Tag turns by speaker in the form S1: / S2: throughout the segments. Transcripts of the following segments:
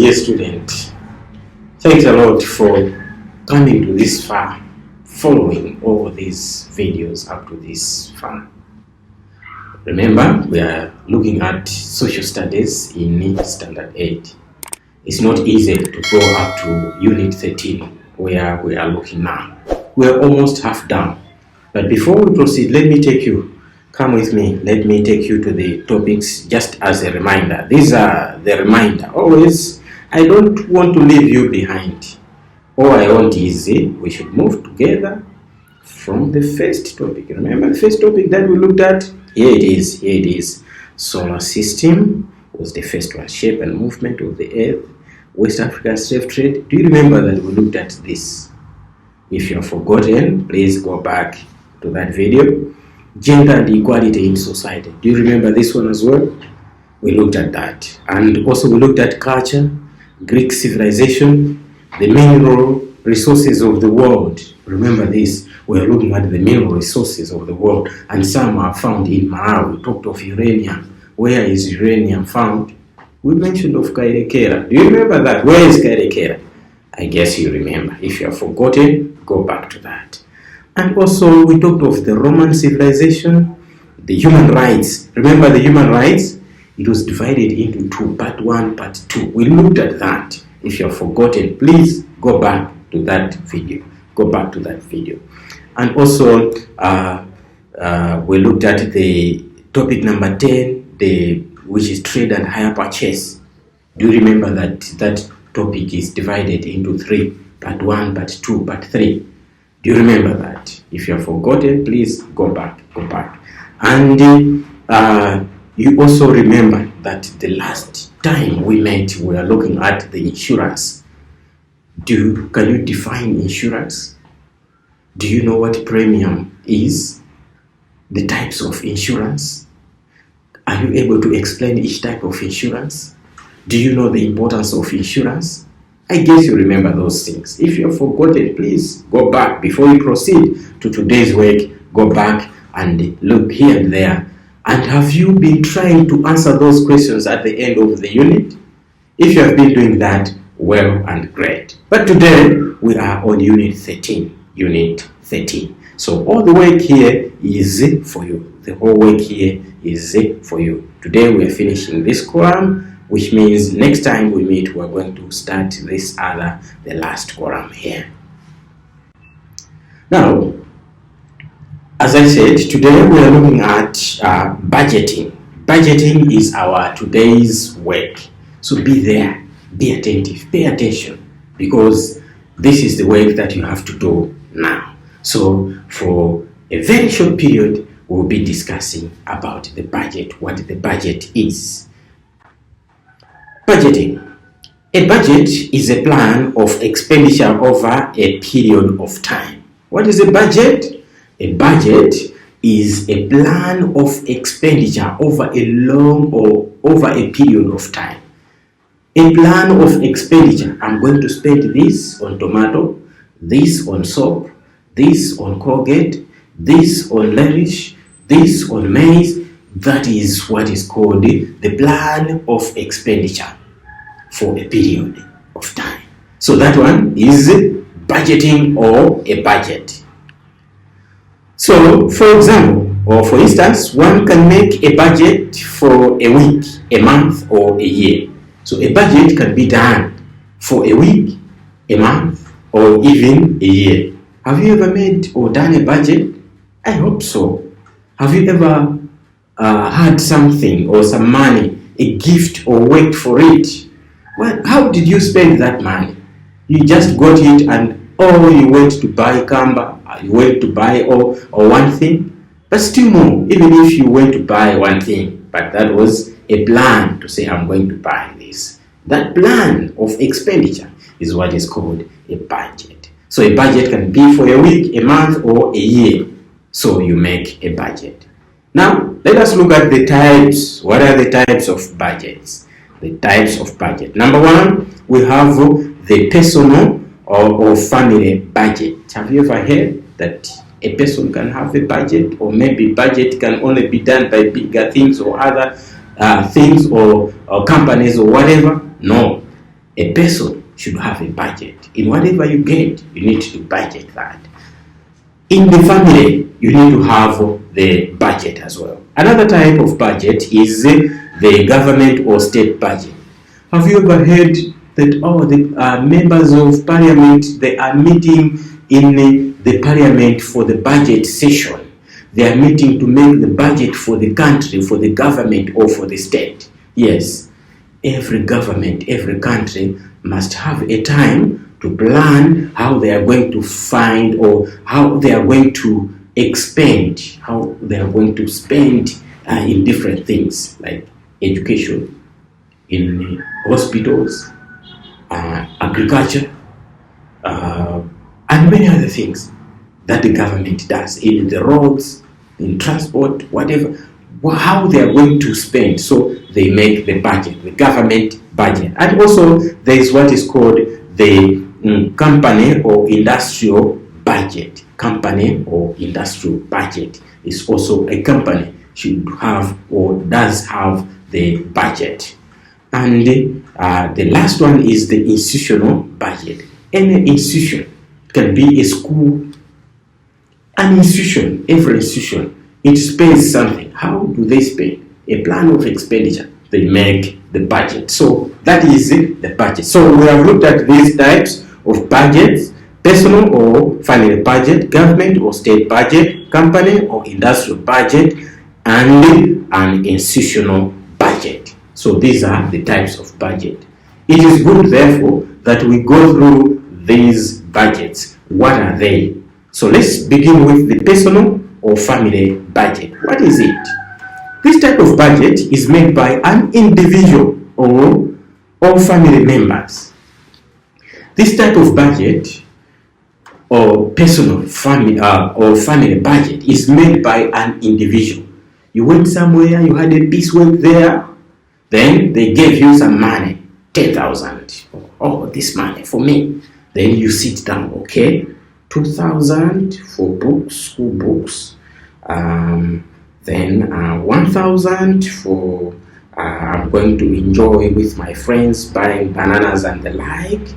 S1: dear student, thanks a lot for coming to this far, following all these videos up to this far. Remember, we are looking at social studies in standard 8. It's not easy to go up to unit 13 where we are looking now. We are almost half done. But before we proceed, come with me, let me take you to the topics just as a reminder. These are the reminder. Always, I don't want to leave you behind. All I want is we should move together from the first topic. Remember the first topic that we looked at? Here it is. Solar system was the first one. Shape and movement of the earth. West African slave trade. Do you remember that we looked at this? If you have forgotten, please go back to that video. Gender and equality in society. Do you remember this one as well? We looked at that. And also we looked at culture, Greek civilization, the mineral resources of the world. Remember this, we are looking at the mineral resources of the world, and some are found in Malawi. We talked of uranium. Where is uranium found? We mentioned of Kairekera. Do you remember that? Where is Kairekera? I guess you remember. If you have forgotten, go back to that. And also we talked of the Roman civilization, the human rights. Remember the human rights? It was divided into two, part 1, part 2. We looked at that. If you have forgotten, please go back to that video. And also we looked at the topic number 10, which is trade and hire purchase. Do you remember that topic is divided into 3, part 1, part 2, part 3? Do you remember that? If you have forgotten, please go back. And you also remember that the last time we met, we were looking at the insurance. Can you define insurance? Do you know what premium is? The types of insurance? Are you able to explain each type of insurance? Do you know the importance of insurance? I guess you remember those things. If you have forgotten, please go back. Before you proceed to today's work, go back and look here and there. And have you been trying to answer those questions at the end of the unit? If you have been doing that, well and great. But today, we are on unit 13. So all the work here is for you. The whole work here is for you. Today, we are finishing this column, which means next time we meet, we're going to start the last column here. Now, as I said, today we are looking at budgeting. Budgeting is our today's work. So be there, be attentive, pay attention, because this is the work that you have to do now. So for a very short period, we'll be discussing about the budget, what the budget is. Budgeting. A budget is a plan of expenditure over a period of time. What is a budget? A budget is a plan of expenditure over a long or over a period of time. A plan of expenditure. I'm going to spend this on tomato, this on soap, this on Colgate, this on lettuce, this on maize. That is what is called the plan of expenditure for a period of time. So that one is budgeting or a budget. So for example, or for instance, one can make a budget for a week, a month, or a year. So a budget can be done for a week, a month, or even a year. Have you ever made or done a budget? I hope so. Have you ever had something or some money, a gift, or worked for it? Well, how did you spend that money? You just got it and you went to buy kamba, you went to buy or one thing, but still more, even if you went to buy one thing, but that was a plan to say, I'm going to buy this. That plan of expenditure is what is called a budget. So a budget can be for a week, a month, or a year. So you make a budget. Now, let us look at the types. What are the types of budgets? The types of budget. Number 1, we have the personal or family budget. Have you ever heard that a person can have a budget, or maybe budget can only be done by bigger things or other things or companies or whatever? No. a person should have a budget. In whatever you get, you need to budget that. In the family, you need to have the budget as well. Another type of budget is the government or state budget. Have you ever heard that the members of parliament, they are meeting in the parliament for the budget session? They are meeting to make the budget for the country, for the government, or for the state. Yes, every government, every country must have a time to plan how they are going to find or how they are going to expend, how they are going to spend in different things like education, in hospitals, agriculture, and many other things that the government does, in the roads, in transport, whatever, how they are going to spend. So they make the budget, the government budget. And also there is what is called the company or industrial budget. Company or industrial budget is also a company should have or does have the budget. And the last one is the institutional budget. Any institution, can be a school, an institution, every institution, it spends something. How do they spend? A plan of expenditure. They make the budget. So that is the budget. So we have looked at these types of budgets: personal or family budget, government or state budget, company or industrial budget, and an institutional budget. So these are the types of budget. It is good, therefore, that we go through these budgets. What are they? So let's begin with the personal or family budget. What is it? This type of budget is made by an individual or all family members. This type of budget or personal family or family budget is made by an individual. You went somewhere, you had a piecework there, then they gave you some money, 10,000. Oh, this money for me. Then you sit down, okay, 2,000 for books, school books. Then 1,000 for I'm going to enjoy with my friends buying bananas and the like.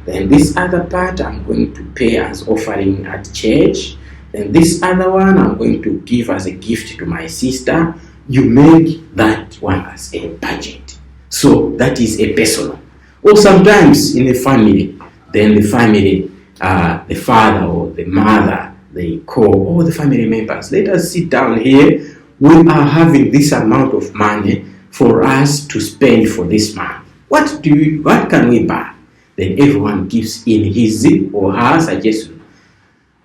S1: Then this other part I'm going to pay as offering at church. Then this other one I'm going to give as a gift to my sister. You make that one as a budget. So that is a personal. Or sometimes in a family, then the family, the father or the mother, they call all the family members. Let us sit down here. We are having this amount of money for us to spend for this month. What can we buy? Then everyone gives in his or her suggestion.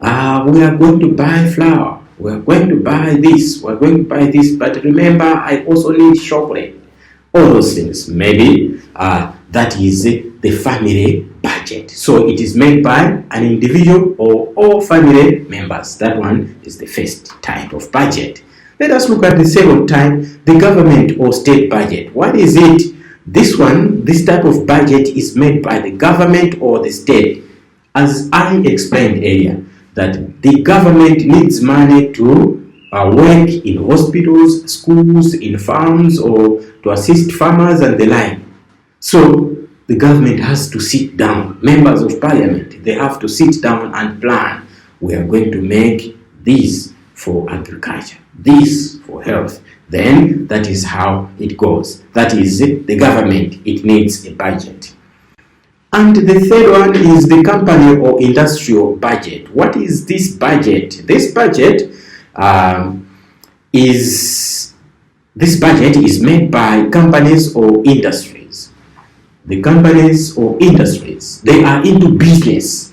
S1: We are going to buy flour. We are going to buy this. We are going to buy this. But remember, I also need chocolate. All those things. Maybe that is the family budget. So it is made by an individual or all family members. That one is the first type of budget. Let us look at the second type, the government or state budget. What is it? This type of budget is made by the government or the state. As I explained earlier, that the government needs money to work in hospitals, schools, in farms, or to assist farmers and the like. So the government has to sit down. Members of parliament, they have to sit down and plan. We are going to make this for agriculture, this for health. Then that is how it goes. That is the government. It needs a budget. And the third one is the company or industrial budget. What is this budget? This budget is made by companies or industries. The companies or industries, they are into business.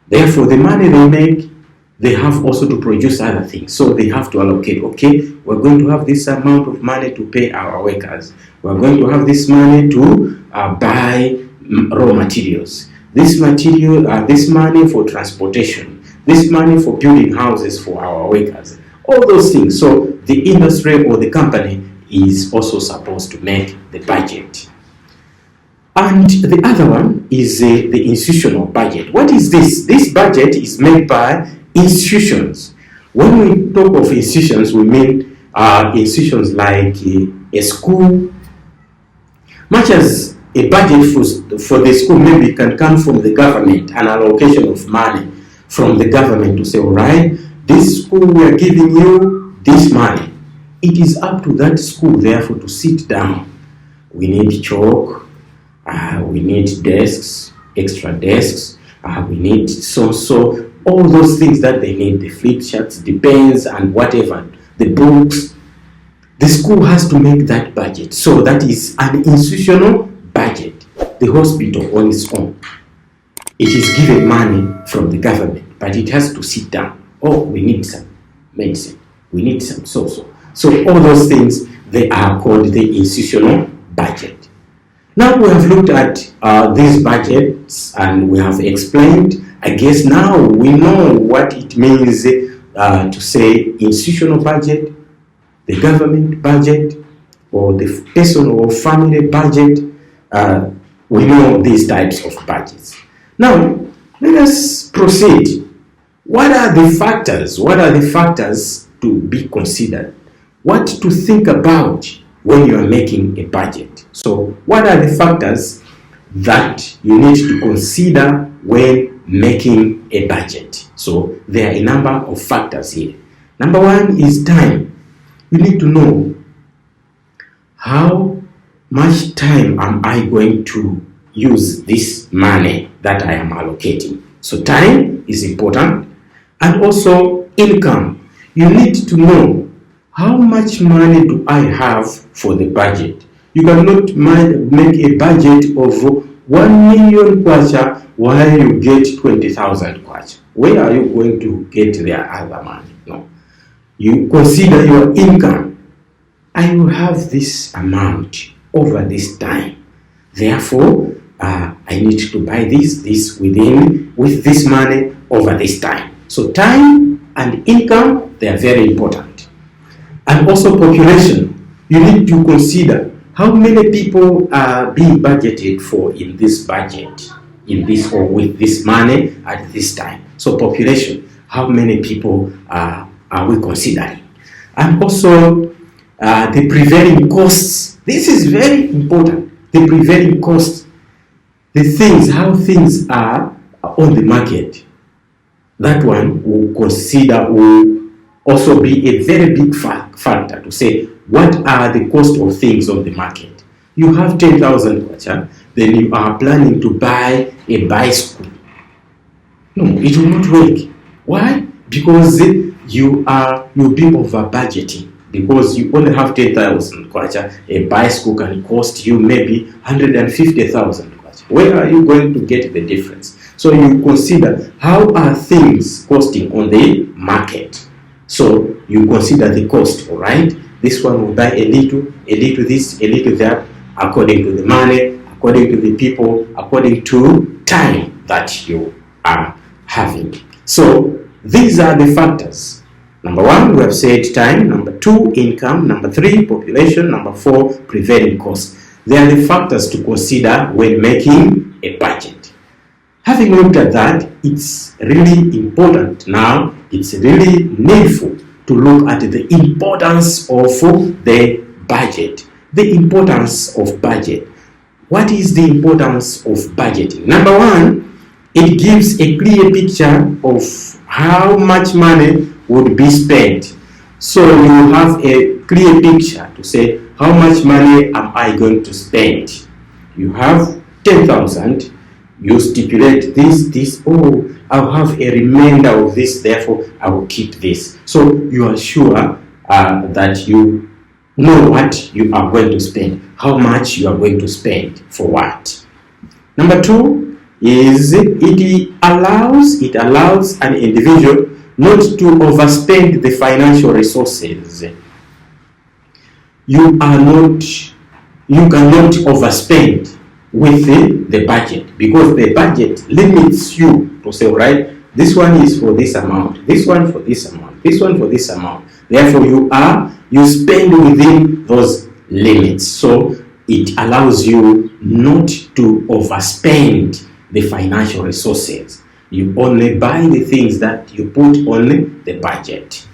S1: Therefore, the money they make, they have also to produce other things. So they have to allocate, okay, we're going to have this amount of money to pay our workers. We're going to have this money to buy raw materials. This money for transportation. This money for building houses for our workers. All those things. So the industry or the company is also supposed to make the budget. And the other one is the institutional budget. What is this? This budget is made by institutions. When we talk of institutions, we mean institutions like a school. Much as a budget for the school maybe can come from the government, an allocation of money from the government to say, all right, this school we are giving you this money. It is up to that school, therefore, to sit down. We need chalk, we need desks, extra desks, we need so all those things that they need, the flip charts, the pens, and whatever, the books. The school has to make that budget. So that is an institutional budget. The hospital on its own, it is given money from the government, but it has to sit down. Oh, we need some medicine, we need some so all those things, they are called the institutional budget. Now we have looked at these budgets and we have explained. I guess now we know what it means to say institutional budget, the government budget, or the personal or family budget. We know these types of budgets. Now, let us proceed. What are the factors? What are the factors to be considered? What to think about when you are making a budget? So, what are the factors that you need to consider when making a budget? So, there are a number of factors here. Number one is time. You need to know how much time am I going to use this money that I am allocating. So time is important, and also income. You need to know how much money do I have for the budget. You cannot make a budget of 1 million kwacha while you get 20,000 kwacha. Where are you going to get their other money? No. You consider your income. I will have this amount over this time. Therefore, I need to buy this with this money over this time. So time and income, they are very important. And also population. You need to consider how many people are being budgeted for in this budget, in this or with this money at this time. So population, how many people are we considering? And also the prevailing costs. This is very important. The prevailing costs, the things, how things are on the market. That one will also be a very big factor to say what are the cost of things on the market. You have 10,000 kwacha, then you are planning to buy a bicycle. No, it will not work. Why? Because you'll be over budgeting. Because you only have 10,000 kwacha, a bicycle can cost you maybe 150,000 kwacha. Where are you going to get the difference? So you consider how are things costing on the market. So you consider the cost, all right? This one will buy a little this, a little that, according to the money, according to the people, according to time that you are having. So these are the factors. Number one, we have said time. Number two, income. Number three, population. Number four, prevailing costs. They are the factors to consider when making a budget. Having looked at that, it's really important now, it's really needful to look at the importance of the budget. The importance of budget. What is the importance of budgeting? Number one, it gives a clear picture of how much money would be spent. So you have a clear picture to say how much money am I going to spend. You have 10,000, you stipulate this, oh, I'll have a remainder of this, therefore I will keep this. So you are sure that you know what you are going to spend, how much you are going to spend for what. Number two is it allows an individual not to overspend the financial resources. You cannot overspend with the budget, because the budget limits you to say, right, this one is for this amount, this one for this amount, this one for this amount. Therefore, you spend within those limits. So it allows you not to overspend the financial resources. You only buy the things that you put on the budget.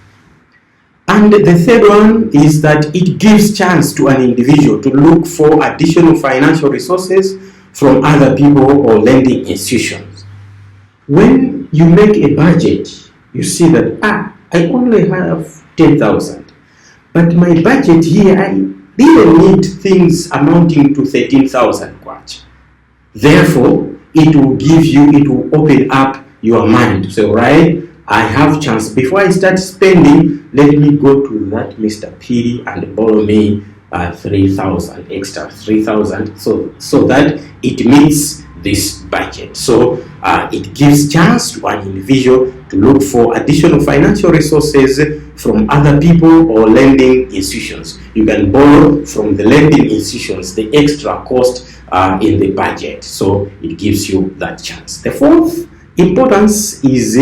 S1: And the third one is that it gives chance to an individual to look for additional financial resources from other people or lending institutions. When you make a budget, you see that, I only have 10,000, but my budget here, I really need things amounting to 13,000 kwacha. Therefore, it will open up your mind to say, all right, I have chance. Before I start spending, let me go to that Mr. P and borrow me 3,000, extra 3,000, so that it meets this budget. So it gives chance to an individual to look for additional financial resources from other people or lending institutions. You can borrow from the lending institutions the extra cost in the budget. So it gives you that chance. The fourth importance is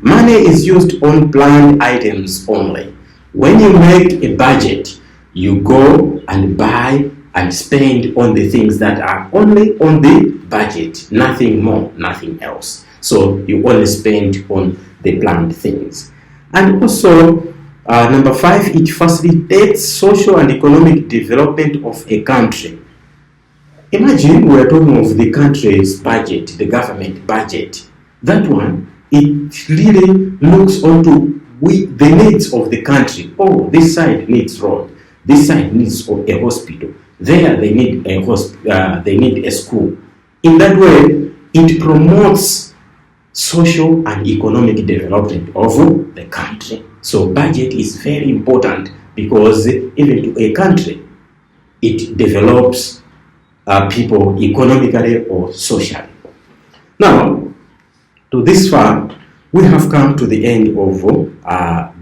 S1: money is used on planned items only. When you make a budget, you go and buy and spend on the things that are only on the budget, nothing more, nothing else. So you only spend on the planned things. And also, number 5, it facilitates social and economic development of a country. Imagine we are talking of the country's budget, the government budget. That one, it really looks onto the needs of the country. Oh, this side needs road. This side needs a hospital. There they need they need a school. In that way, it promotes social and economic development of the country. So budget is very important because even to a country, it develops people economically or socially. Now, to this far, we have come to the end of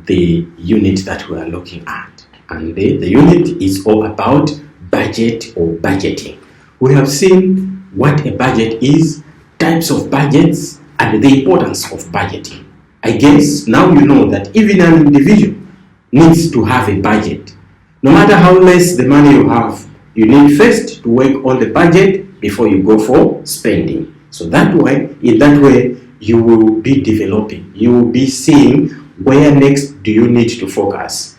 S1: the unit that we are looking at. And the unit is all about budget or budgeting. We have seen what a budget is, types of budgets, and the importance of budgeting. I guess now you know that even an individual needs to have a budget. No matter how less the money you have, you need first to work on the budget before you go for spending. So that way, in that way, you will be developing. You will be seeing where next do you need to focus.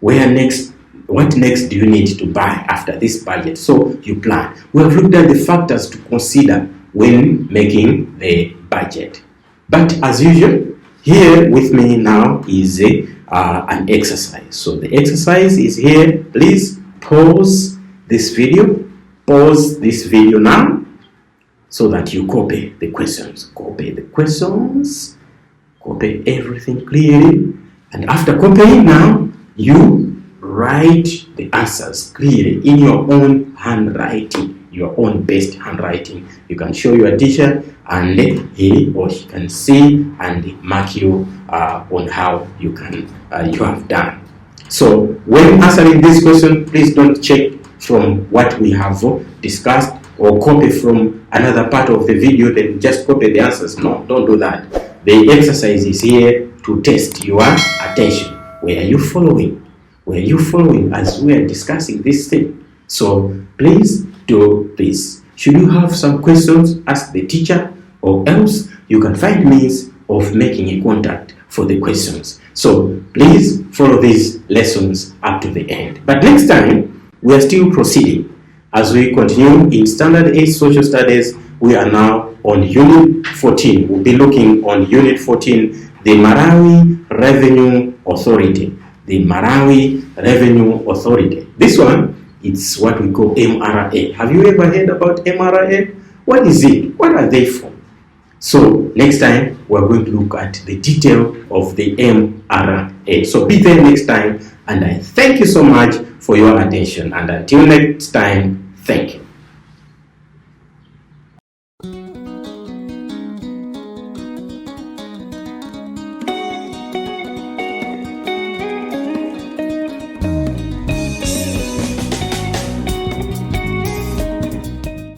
S1: What next do you need to buy after this budget? So you plan. We have looked at the factors to consider when making the budget. But as usual, here with me now is an exercise. So the exercise is here. Please pause this video. Pause this video now so that you copy the questions. Copy the questions. Copy everything clearly. And after copying now, you write the answers clearly in your own handwriting, your own best handwriting. You can show your teacher and he or she can see and mark you on how you have done. So when answering this question, please don't check from what we have discussed or copy from another part of the video, then just copy the answers. No, don't do that. The exercise is here to test your attention. Where are you following? Were you following as we are discussing this thing? So please do this. Should you have some questions, ask the teacher, or else you can find means of making a contact for the questions. So please follow these lessons up to the end. But next time, we are still proceeding. As we continue in Standard 8 Social Studies, we are now on Unit 14. We'll be looking on Unit 14, the Malawi Revenue Authority. The Malawi Revenue Authority. This one, it's what we call MRA. Have you ever heard about MRA? What is it? What are they for? So next time, we're going to look at the detail of the MRA. So be there next time, and I thank you so much for your attention. And until next time, thank you.